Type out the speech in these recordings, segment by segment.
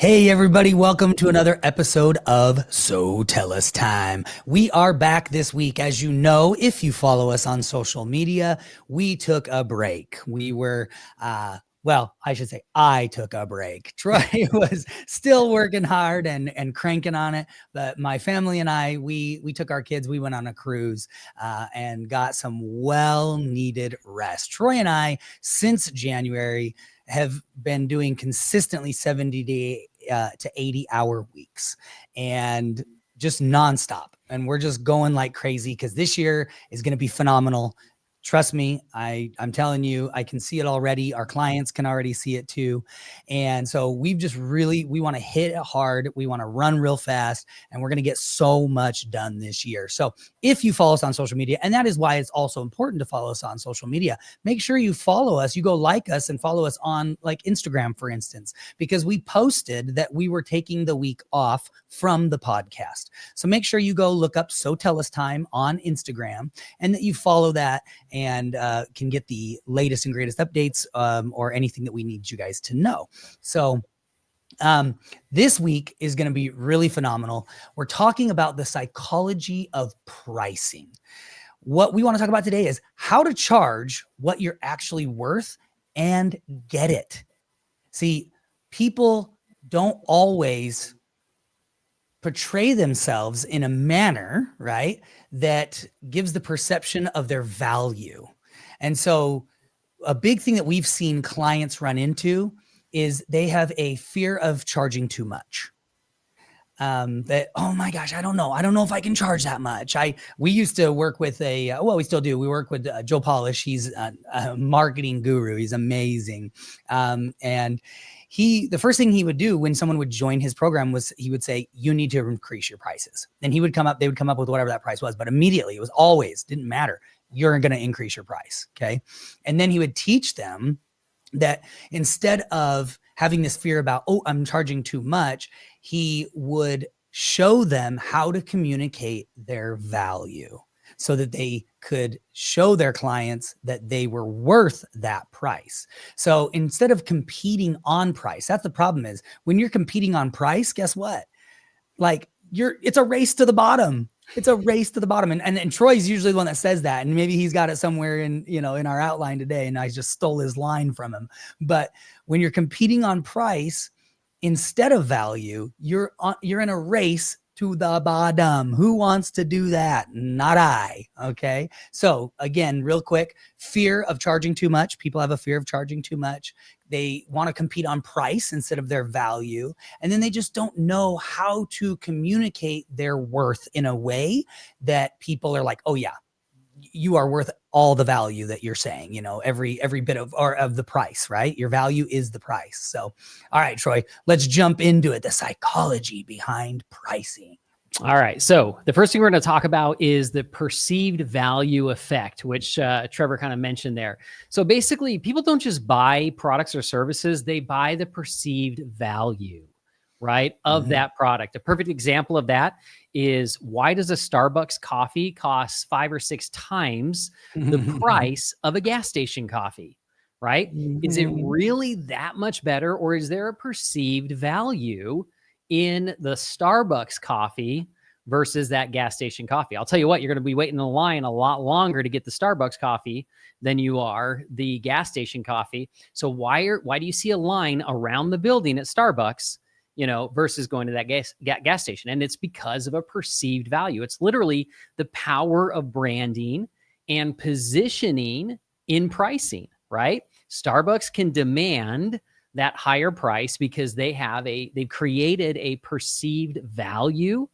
Hey, everybody, welcome to another episode of So Tell Us Time. We are back this week. As you know, if you follow us on social media, we took a break. I should say I took a break. Troy was still working hard and cranking on it, but my family and I, we took our kids, we went on a cruise and got some well-needed rest. Troy and I, since January, have been doing consistently 70 to 80-hour weeks and just nonstop. And we're just going like crazy because this year is going to be phenomenal. Trust me, I'm telling you, I can see it already. Our clients can already see it too. And so we want to hit it hard. We want to run real fast, and we're going to get so much done this year. So if you follow us on social media, and that is why it's also important to follow us on social media, make sure you follow us. You go like us and follow us on like Instagram, for instance, because we posted that we were taking the week off from the podcast. So make sure you go look up So Tell Us Time on Instagram and that you follow that and can get the latest and greatest updates or anything that we need you guys to know. So this week is going to be really phenomenal. We're talking about the psychology of pricing. What we want to talk about today is how to charge what you're actually worth and get it. See, people don't always portray themselves in a manner, right, that gives the perception of their value. And so a big thing that we've seen clients run into is they have a fear of charging too much. That, oh my gosh, I don't know if I can charge that much. We used to work with we still do. We work with Joe Polish. He's a marketing guru. He's amazing. And the first thing he would do when someone would join his program was he would say, you need to increase your prices. And they would come up with whatever that price was, but immediately it was always, didn't matter. You're going to increase your price. Okay. And then he would teach them that instead of having this fear about, oh, I'm charging too much, he would show them how to communicate their value so that they could show their clients that they were worth that price. So instead of competing on price, that's the problem is when you're competing on price, guess what? Like it's a race to the bottom. It's a race to the bottom. And Troy's usually the one that says that. And maybe he's got it somewhere in our outline today. And I just stole his line from him. But when you're competing on price instead of value, you're in a race to the bottom. Who wants to do that? Not I. Okay. So again, real quick, fear of charging too much. People have a fear of charging too much. They want to compete on price instead of their value. And then they just don't know how to communicate their worth in a way that people are like, oh yeah, you are worth all the value that you're saying, every bit of the price, right? Your value is the price. So, all right, Troy, let's jump into it. The psychology behind pricing. All right. So the first thing we're going to talk about is the perceived value effect, which Trevor kind of mentioned there. So basically, people don't just buy products or services, they buy the perceived value, right, of that product. A perfect example of that is, why does a Starbucks coffee cost 5 or 6 times the price of a gas station coffee, right? Is it really that much better, or is there a perceived value in the Starbucks coffee versus that gas station coffee? I'll tell you what, you're going to be waiting in the line a lot longer to get the Starbucks coffee than you are the gas station coffee. So why do you see a line around the building at Starbucks, versus going to that gas station? And it's because of a perceived value. It's literally the power of branding and positioning in pricing, right? Starbucks can demand that higher price because they've created a perceived value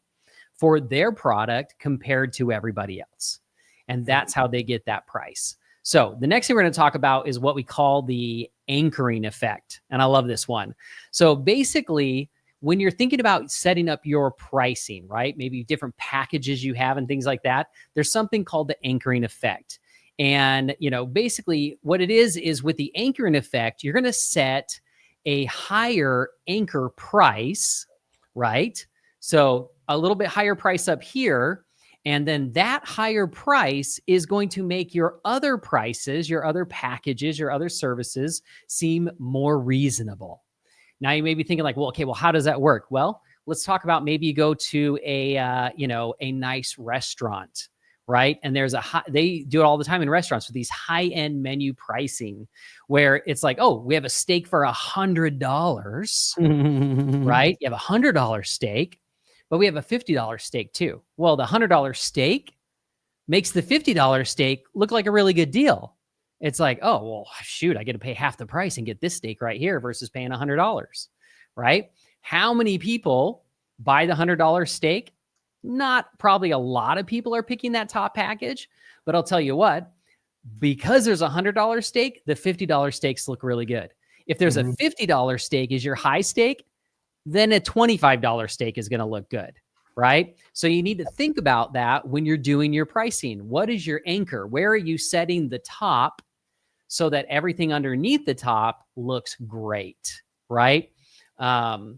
for their product compared to everybody else. And that's how they get that price. So the next thing we're going to talk about is what we call the anchoring effect. And I love this one. So basically, when you're thinking about setting up your pricing, right, maybe different packages you have and things like that, there's something called the anchoring effect. And, basically what it is with the anchoring effect, you're going to set a higher anchor price, right? So a little bit higher price up here. And then that higher price is going to make your other prices, your other packages, your other services seem more reasonable. Now you may be thinking like, well, okay, well, how does that work? Well, let's talk about maybe you go to a nice restaurant, right? And they do it all the time in restaurants with these high-end menu pricing where it's like, oh, we have a steak for $100, right? You have $100 steak, but we have a $50 steak too. Well, the $100 steak makes the $50 steak look like a really good deal. It's like, oh, well, shoot, I get to pay half the price and get this steak right here versus paying $100, right? How many people buy the $100 steak? Not probably a lot of people are picking that top package, but I'll tell you what, because there's a $100 steak, the $50 steaks look really good. If there's a $50 steak is your high steak, then a $25 steak is going to look good, right? So you need to think about that when you're doing your pricing. What is your anchor? Where are you setting the top so that everything underneath the top looks great, right?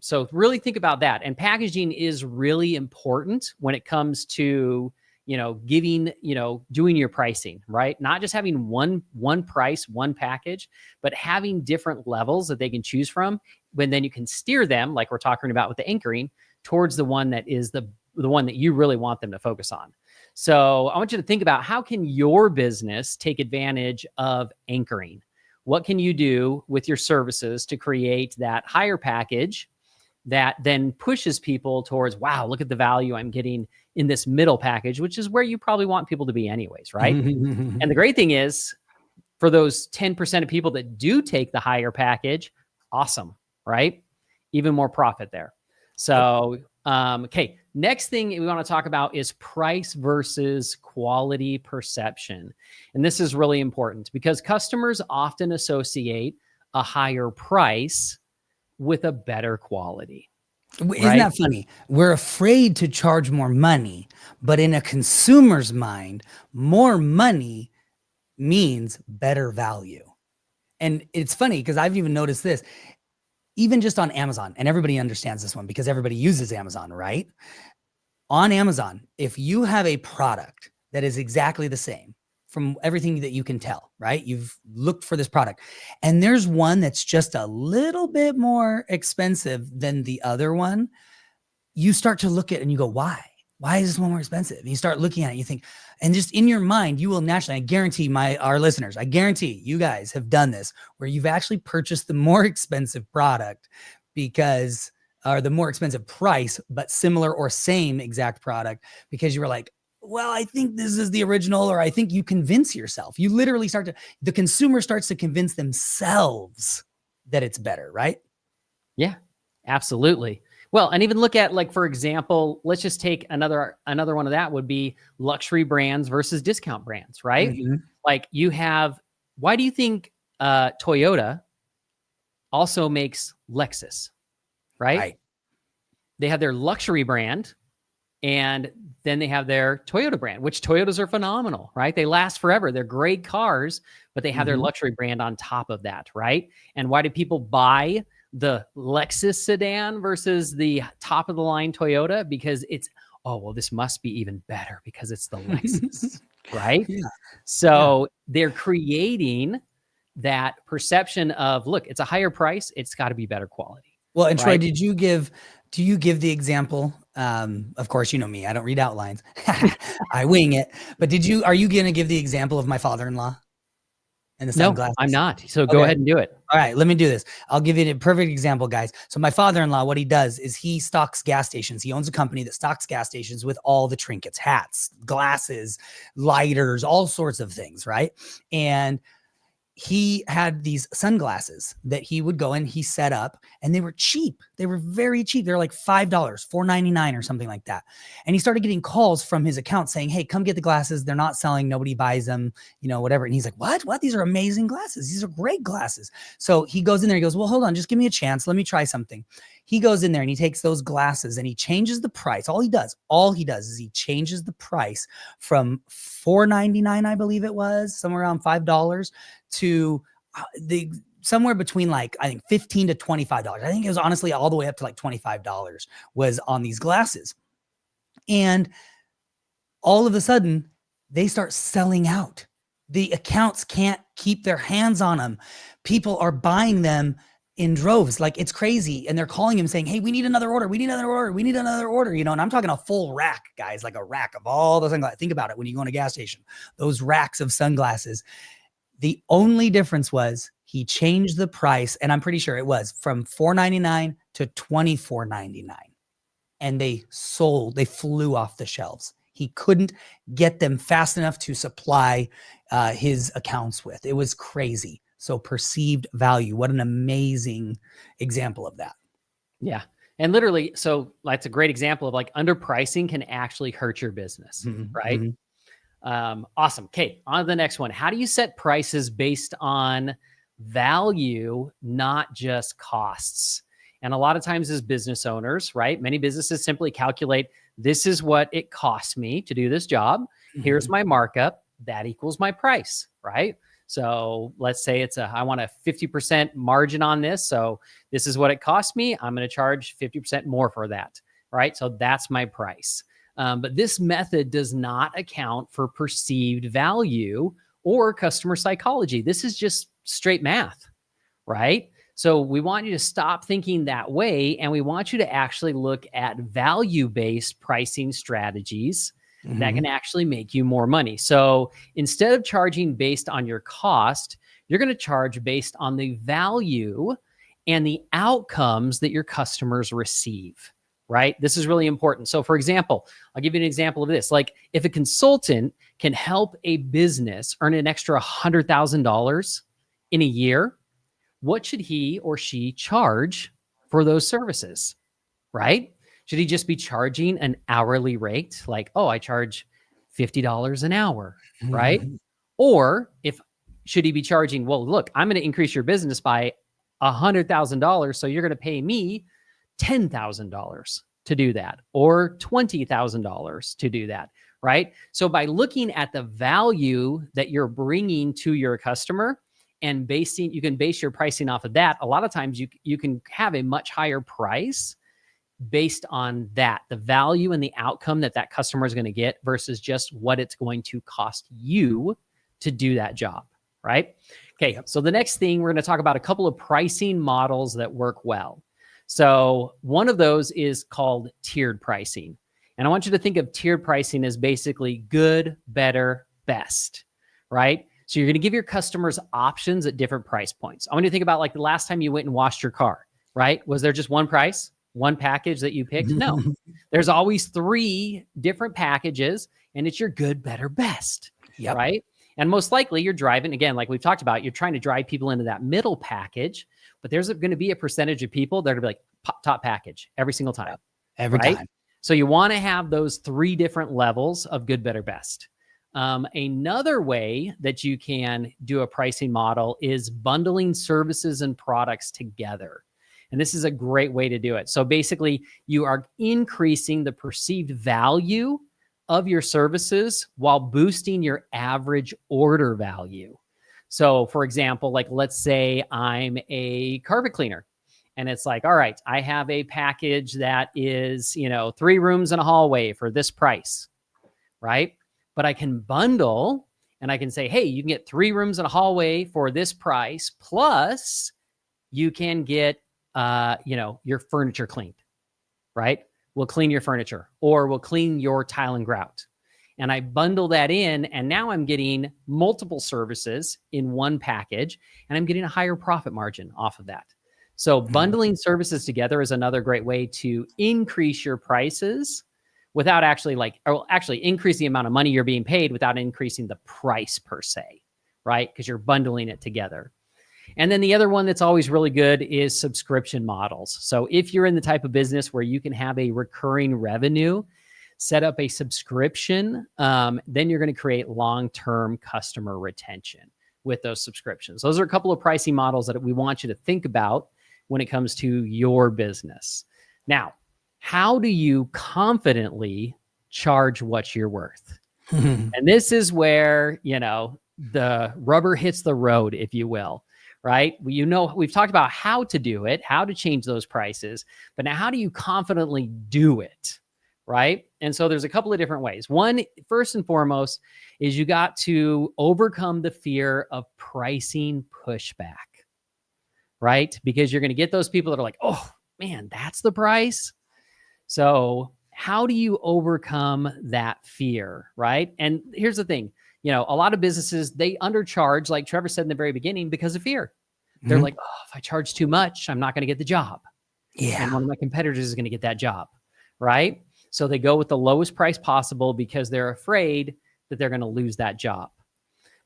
So really think about that. And packaging is really important when it comes to, doing your pricing, right? Not just having one price, one package, but having different levels that they can choose from. When then you can steer them, like we're talking about with the anchoring, towards the one that is the one that you really want them to focus on. So I want you to think about, how can your business take advantage of anchoring? What can you do with your services to create that higher package that then pushes people towards, wow, look at the value I'm getting in this middle package, which is where you probably want people to be anyways, right? And the great thing is, for those 10% of people that do take the higher package, awesome, right? Even more profit there. So, okay, next thing we want to talk about is price versus quality perception. And this is really important because customers often associate a higher price with a better quality. Isn't that funny? We're afraid to charge more money, but in a consumer's mind, more money means better value. And it's funny because I've even noticed this, even just on Amazon, and everybody understands this one because everybody uses Amazon, right? On Amazon, if you have a product that is exactly the same from everything that you can tell, right? You've looked for this product and there's one that's just a little bit more expensive than the other one. You start to look at it and you go, why? Why is this one more expensive? And you start looking at it, you think, and just in your mind, you will naturally, I guarantee our listeners, I guarantee you guys have done this where you've actually purchased the more expensive product because, or the more expensive price, but similar or same exact product because you were like, well, I think this is the original, or I think you convince yourself. You literally the consumer starts to convince themselves that it's better, right? Yeah, absolutely. Well, and even look at, like, for example, let's just take another one of that would be luxury brands versus discount brands, right? Like why do you think Toyota also makes Lexus, right? They have their luxury brand and then they have their Toyota brand, which Toyotas are phenomenal, right? They last forever. They're great cars, but they have their luxury brand on top of that, right? And why do people buy the Lexus sedan versus the top of the line Toyota? Because it's, oh, well, this must be even better because it's the Lexus, right? Yeah. So they're creating that perception of, look, it's a higher price, it's got to be better quality. Well, and Troy, do you give the example? Of course, you know me, I don't read outlines. I wing it. But are you going to give the example of my father-in-law and the sunglasses? No, I'm not. So go ahead and do it. All right, let me do this. I'll give you a perfect example, guys. So my father-in-law, what he does is he stocks gas stations. He owns a company that stocks gas stations with all the trinkets, hats, glasses, lighters, all sorts of things, right? And he had these sunglasses that he would go and he set up, and they were cheap. They were very cheap. They're like $5, $4.99 or something like that. And he started getting calls from his account saying, hey, come get the glasses. They're not selling. Nobody buys them, whatever. And he's like, what? These are amazing glasses. These are great glasses. So he goes in there. He goes, well, hold on, just give me a chance. Let me try something. He goes in there and he takes those glasses and he changes the price. All he does is he changes the price from $4.99, I believe it was, somewhere around $5 to somewhere between, like, I think $15 to $25. I think it was honestly all the way up to like $25 was on these glasses. And all of a sudden they start selling out. The accounts can't keep their hands on them. People are buying them in droves. Like, it's crazy. And they're calling him saying, hey, we need another order. We need another order. We need another order, you know? And I'm talking a full rack, guys, like a rack of all the sunglasses. Think about it. When you go in a gas station, those racks of sunglasses. The only difference was he changed the price. And I'm pretty sure it was from $4.99 to $24.99. And they flew off the shelves. He couldn't get them fast enough to supply his accounts with. It was crazy. So perceived value, what an amazing example of that. Yeah. And literally, so that's a great example of like underpricing can actually hurt your business, right? Awesome. Okay, on to the next one. How do you set prices based on value, not just costs? And a lot of times as business owners, right? Many businesses simply calculate, this is what it costs me to do this job. Here's my markup. That equals my price, right? So let's say I want a 50% margin on this. So this is what it costs me. I'm going to charge 50% more for that, right? So that's my price. But this method does not account for perceived value or customer psychology. This is just straight math, right? So we want you to stop thinking that way, and we want you to actually look at value-based pricing strategies that can actually make you more money. So instead of charging based on your cost, you're going to charge based on the value and the outcomes that your customers receive, right? This is really important. So for example, I'll give you an example of this. Like if a consultant can help a business earn an extra $100,000 in a year, what should he or she charge for those services, right? Should he just be charging an hourly rate? Like, oh, I charge $50 an hour, right? Or should he be charging, well, look, I'm going to increase your business by $100,000. So you're going to pay me $10,000 to do that, or $20,000 to do that, right? So by looking at the value that you're bringing to your customer and you can base your pricing off of that. A lot of times you can have a much higher price based on that, the value and the outcome that customer is going to get versus just what it's going to cost you to do that job, right? Okay, so the next thing, we're going to talk about a couple of pricing models that work well. So one of those is called tiered pricing. And I want you to think of tiered pricing as basically good, better, best, right? So you're going to give your customers options at different price points. I want you to think about like the last time you went and washed your car, right? Was there just one price, one package that you picked? No, there's always 3 different packages, and it's your good, better, best, right? And most likely you're driving, again, like we've talked about, you're trying to drive people into that middle package, but there's going to be a percentage of people that are going to be like top package every single time. Every time. So you want to have those 3 different levels of good, better, best. Another way that you can do a pricing model is bundling services and products together. And this is a great way to do it. So basically, you are increasing the perceived value of your services while boosting your average order value. So for example, like let's say I'm a carpet cleaner. And it's like, all right, I have a package that is, 3 rooms and a hallway for this price, right? But I can bundle and I can say, hey, you can get 3 rooms and a hallway for this price, plus you can get, your furniture cleaned, right? We'll clean your furniture, or we'll clean your tile and grout. And I bundle that in, and now I'm getting multiple services in one package, and I'm getting a higher profit margin off of that. So bundling services together is another great way to increase your prices without actually increase the amount of money you're being paid without increasing the price per se, right? Because you're bundling it together. And then the other one that's always really good is subscription models. So if you're in the type of business where you can have a recurring revenue, set up a subscription, then you're going to create long-term customer retention with those subscriptions. Those are a couple of pricing models that we want you to think about when it comes to your business. Now, how do you confidently charge what you're worth? And this is where, the rubber hits the road, if you will, right? We've talked about how to do it, how to change those prices, but now how do you confidently do it, right? And so there's a couple of different ways. One, first and foremost, is you got to overcome the fear of pricing pushback, right? Because you're going to get those people that are like, oh man, that's the price. So how do you overcome that fear, right? And here's the thing, a lot of businesses, they undercharge, like Trevor said in the very beginning, because of fear. They're like, oh, if I charge too much, I'm not going to get the job. Yeah. And one of my competitors is going to get that job, right? So they go with the lowest price possible because they're afraid that they're going to lose that job.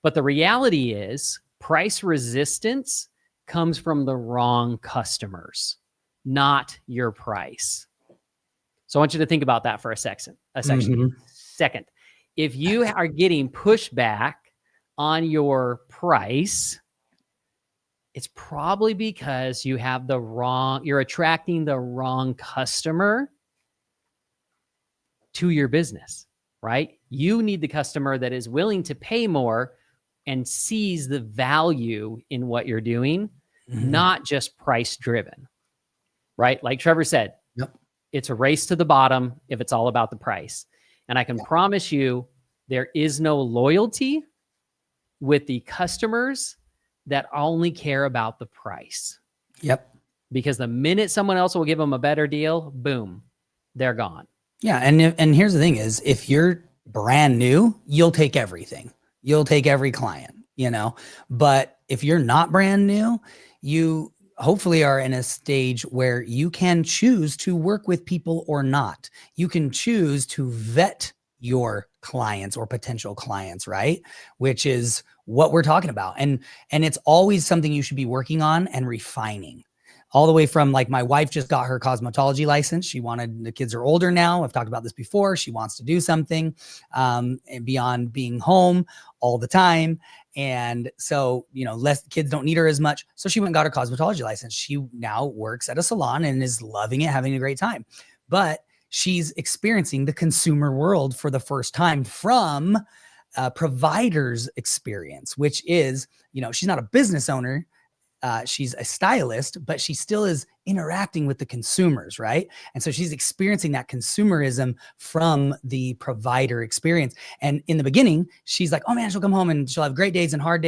But the reality is price resistance comes from the wrong customers, not your price. So I want you to think about that for a second. Second, if you are getting pushback on your price, it's probably because you're attracting the wrong customer to your business, right? You need the customer that is willing to pay more and sees the value in what you're doing, not just price driven, right? Like Trevor said, it's a race to the bottom if it's all about the price. And I can promise you there is no loyalty with the customers that only care about the price. Yep. Because the minute someone else will give them a better deal, boom, they're gone. Yeah. And here's the thing is, if you're brand new, you'll take everything. You'll take every client, but if you're not brand new, you hopefully are in a stage where you can choose to work with people or not. You can choose to vet your clients or potential clients, right? Which is what we're talking about. And it's always something you should be working on and refining. All the way from, like, my wife just got her cosmetology license. The kids are older now. I've talked about this before. She wants to do something beyond being home all the time. And so, less kids don't need her as much. So she went and got her cosmetology license. She now works at a salon and is loving it, having a great time. But she's experiencing the consumer world for the first time from a provider's experience, which is, she's not a business owner. She's a stylist, but she still is interacting with the consumers, right? And so she's experiencing that consumerism from the provider experience. And in the beginning, she's like, oh man, she'll come home and she'll have great days and hard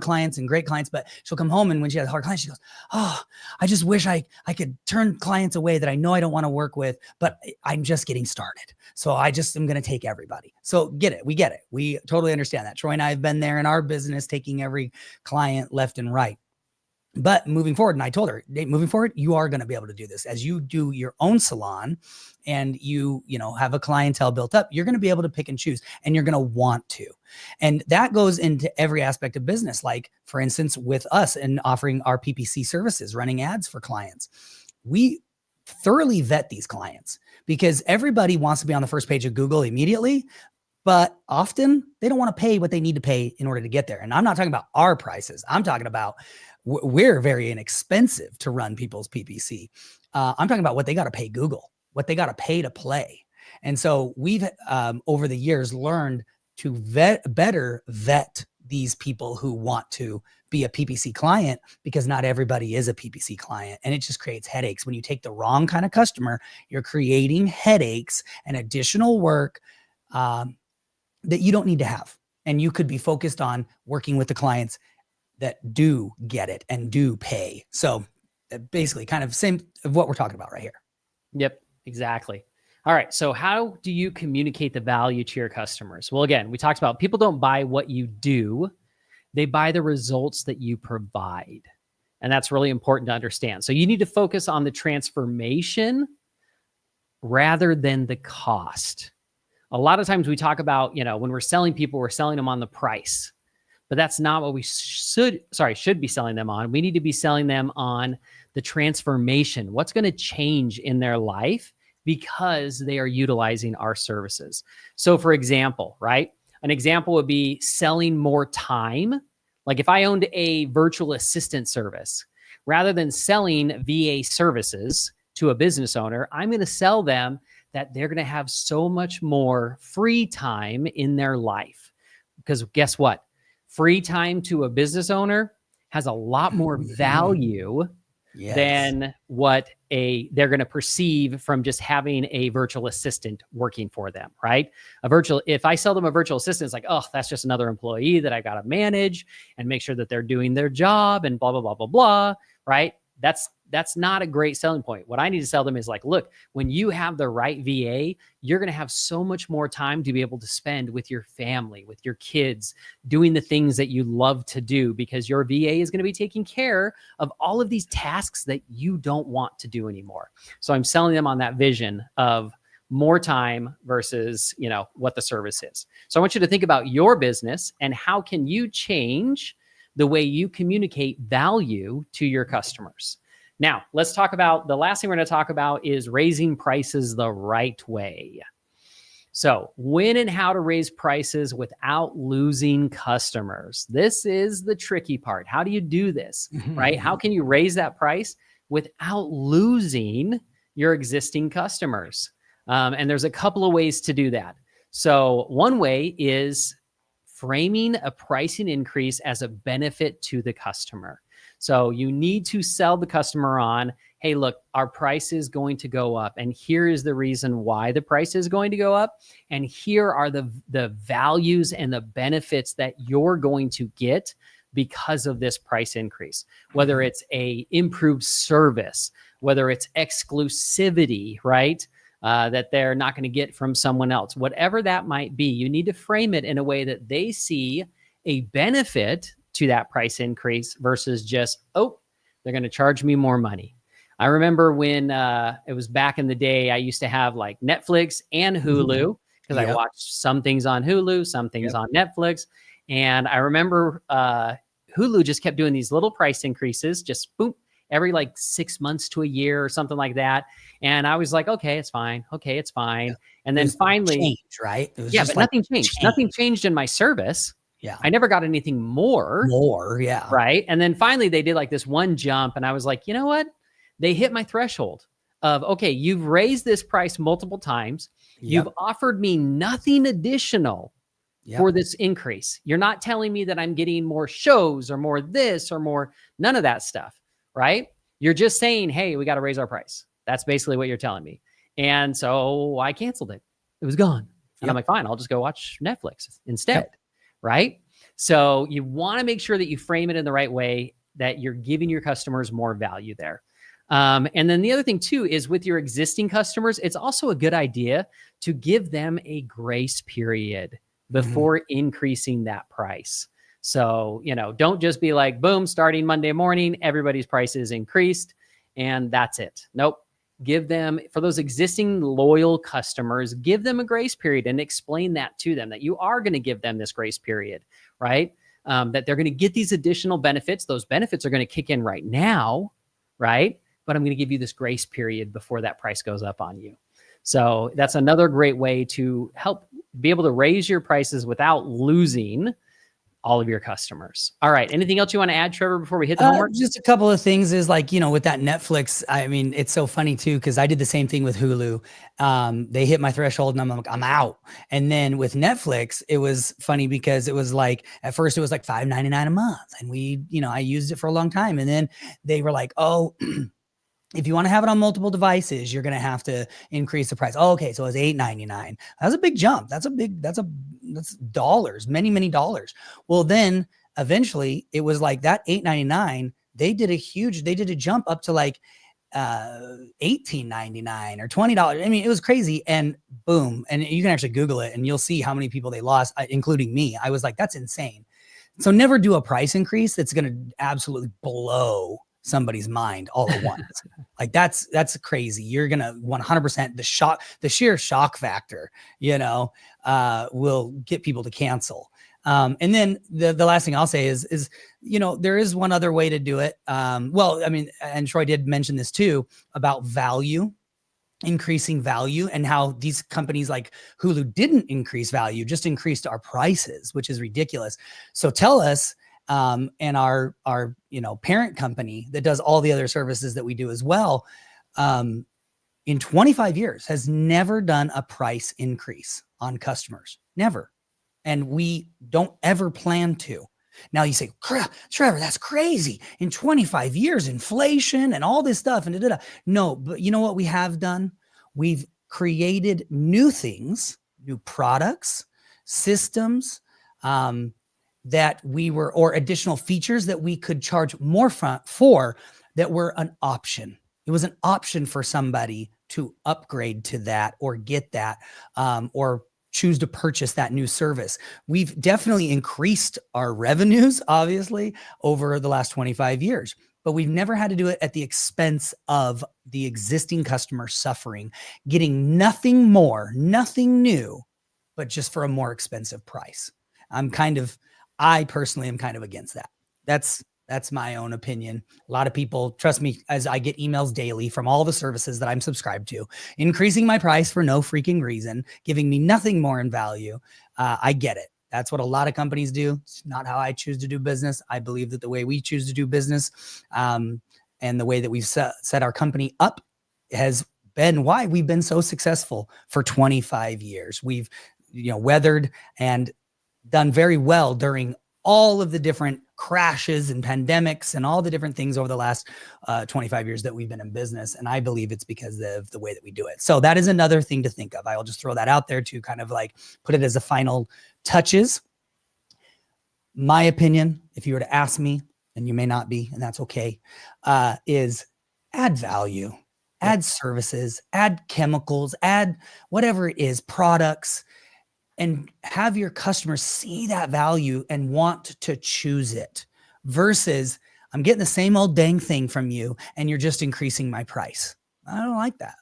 clients and great clients, but she'll come home and when she has hard clients, she goes, oh, I just wish I could turn clients away that I know I don't want to work with, but I'm just getting started. So I just am going to take everybody. So we get it. We totally understand that. Troy and I have been there in our business, taking every client left and right. But moving forward, and I told her, moving forward, you are going to be able to do this as you do your own salon and you have a clientele built up. You're going to be able to pick and choose, and you're going to want to. And that goes into every aspect of business. Like, for instance, with us and offering our PPC services, running ads for clients, we thoroughly vet these clients because everybody wants to be on the first page of Google immediately. But often they don't want to pay what they need to pay in order to get there. And I'm not talking about our prices. I'm talking about we're very inexpensive to run people's PPC. I'm talking about what they got to pay Google, what they got to pay to play. And so we've over the years learned to better vet these people who want to be a PPC client, because not everybody is a PPC client. And it just creates headaches. When you take the wrong kind of customer, you're creating headaches and additional work that you don't need to have. And you could be focused on working with the clients that do get it and do pay. So basically kind of same of what we're talking about right here. Yep, exactly. All right. So how do you communicate the value to your customers? Well, again, we talked about people don't buy what you do. They buy the results that you provide. And that's really important to understand. So you need to focus on the transformation rather than the cost. A lot of times we talk about, when we're selling people, we're selling them on the price. But that's not what we should be selling them on. We need to be selling them on the transformation. What's going to change in their life because they are utilizing our services. So for example, right? An example would be selling more time. Like if I owned a virtual assistant service, rather than selling VA services to a business owner, I'm going to sell them that they're going to have so much more free time in their life. Because guess what? Free time to a business owner has a lot more value than what they're going to perceive from just having a virtual assistant working for them, right? If I sell them a virtual assistant, it's like, oh, that's just another employee that I got to manage and make sure that they're doing their job and blah, blah, blah, blah, blah. right? That's not a great selling point. What I need to sell them is like, look, when you have the right VA, you're going to have so much more time to be able to spend with your family, with your kids, doing the things that you love to do, because your VA is going to be taking care of all of these tasks that you don't want to do anymore. So I'm selling them on that vision of more time versus, what the service is. So I want you to think about your business and how can you change the way you communicate value to your customers. Now, let's talk about the last thing we're going to talk about is raising prices the right way. So, when and how to raise prices without losing customers. This is the tricky part. How do you do this, right? How can you raise that price without losing your existing customers? And there's a couple of ways to do that. So, one way is framing a pricing increase as a benefit to the customer. So you need to sell the customer on, hey, look, our price is going to go up. And here is the reason why the price is going to go up. And here are the values and the benefits that you're going to get because of this price increase, whether it's a improved service, whether it's exclusivity, right? That they're not going to get from someone else, whatever that might be. You need to frame it in a way that they see a benefit to that price increase versus just, oh, they're going to charge me more money. I remember when it was back in the day, I used to have like Netflix and Hulu because I watched some things on Hulu, some things on Netflix. And I remember Hulu just kept doing these little price increases, just boom, every like 6 months to a year or something like that. And I was like, okay, it's fine. Okay, it's fine. Yeah. And then finally, change, right? It was yeah, just but like nothing changed. Nothing changed in my service. Yeah. I never got anything more. Yeah. Right. And then finally they did like this one jump and I was like, you know what? They hit my threshold of, okay, you've raised this price multiple times. You've offered me nothing additional for this increase. You're not telling me that I'm getting more shows or more this or more, none of that stuff. Right. You're just saying, hey, we got to raise our price. That's basically what you're telling me. And so I canceled it. It was gone. And I'm like, fine, I'll just go watch Netflix instead. Right? So you want to make sure that you frame it in the right way, that you're giving your customers more value there. And then the other thing too is with your existing customers, it's also a good idea to give them a grace period before increasing that price. So, don't just be like, boom, starting Monday morning, everybody's price is increased and that's it. Nope. Give them, for those existing loyal customers, give them a grace period and explain that to them, that you are going to give them this grace period, right? That they're going to get these additional benefits. Those benefits are going to kick in right now, right? But I'm going to give you this grace period before that price goes up on you. So that's another great way to help be able to raise your prices without losing all of your customers. All right. Anything else you want to add, Trevor, before we hit the homework? Just a couple of things is like, with that Netflix, I mean, it's so funny too, because I did the same thing with Hulu. They hit my threshold and I'm like, I'm out. And then with Netflix, it was funny because it was like, at first it was like $5.99 a month. And I used it for a long time. And then they were like, oh, if you want to have it on multiple devices, you're going to have to increase the price. Oh, okay. So it's $8.99. That's a big jump. That's dollars, many, many dollars. Well, then eventually it was like that $8.99. They did a jump up to like $18.99 or $20. I mean, it was crazy, and boom. And you can actually Google it and you'll see how many people they lost, including me. I was like, that's insane. So never do a price increase that's going to absolutely blow somebody's mind all at once. Like that's crazy. You're going to 100% the sheer shock factor, will get people to cancel. And then the last thing I'll say is, there is one other way to do it. Well, I mean, and Troy did mention this too, about increasing value, and how these companies like Hulu didn't increase value, just increased our prices, which is ridiculous. So tell us, and our parent company that does all the other services that we do as well, in 25 years has never done a price increase on customers. Never. And we don't ever plan to. Now you say, Trevor, that's crazy. In 25 years, inflation and all this stuff. And No, but you know what we have done? We've created new things, new products, systems, or additional features that we could charge more for that were an option. It was an option for somebody to upgrade to that or get that, or choose to purchase that new service. We've definitely increased our revenues, obviously, over the last 25 years, but we've never had to do it at the expense of the existing customer suffering, getting nothing more, nothing new, but just for a more expensive price. I personally am kind of against that. That's my own opinion. A lot of people, trust me, as I get emails daily from all the services that I'm subscribed to, increasing my price for no freaking reason, giving me nothing more in value. I get it. That's what a lot of companies do. It's not how I choose to do business. I believe that the way we choose to do business, and the way that we've set our company up has been why we've been so successful for 25 years. We've, weathered and done very well during all of the different crashes and pandemics and all the different things over the last 25 years that we've been in business. And I believe it's because of the way that we do it. So that is another thing to think of. I will just throw that out there to kind of like put it as a final touches. My opinion, if you were to ask me, and you may not be, and that's okay, is add value, add services, add chemicals, add whatever it is, products, and have your customers see that value and want to choose it versus I'm getting the same old dang thing from you and you're just increasing my price. I don't like that.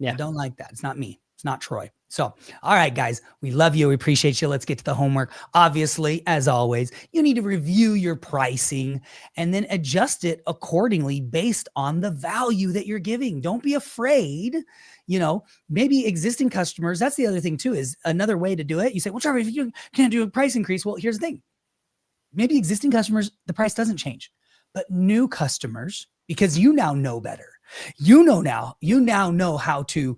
I don't like that. It's not me. It's not Troy. So, all right, guys, we love you. We appreciate you. Let's get to the homework. Obviously, as always, you need to review your pricing and then adjust it accordingly based on the value that you're giving. Don't be afraid. Maybe existing customers, that's the other thing too, is another way to do it. You say, well, Trevor, if you can't do a price increase, well, here's the thing. Maybe existing customers, the price doesn't change, but new customers, because you now know better, you now know how to,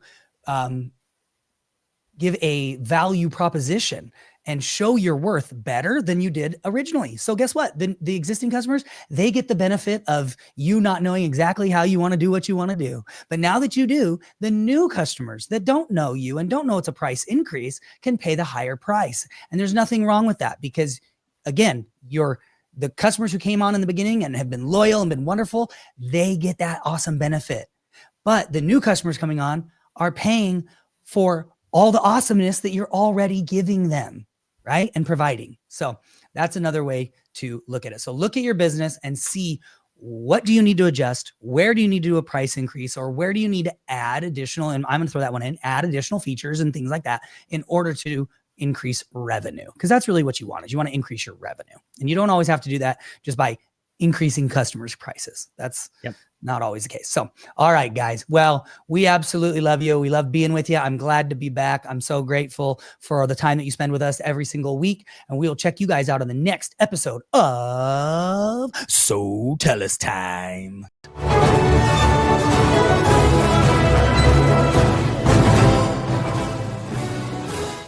give a value proposition and show your worth better than you did originally. So guess what? The existing customers, they get the benefit of you not knowing exactly how you want to do what you want to do. But now that you do, the new customers that don't know you and don't know it's a price increase can pay the higher price. And there's nothing wrong with that because, again, the customers who came on in the beginning and have been loyal and been wonderful, they get that awesome benefit. But the new customers coming on are paying for all the awesomeness that you're already giving them, right? And providing. So that's another way to look at it. So look at your business and see, what do you need to adjust? Where do you need to do a price increase? Or where do you need to add additional, and I'm going to throw that one in, add additional features and things like that in order to increase revenue? Because that's really what you want, is you want to increase your revenue. And you don't always have to do that just by increasing customers' prices. That's not always the case. So, all right, guys. Well, we absolutely love you. We love being with you. I'm glad to be back. I'm so grateful for the time that you spend with us every single week. And we'll check you guys out on the next episode of So Tell Us Time.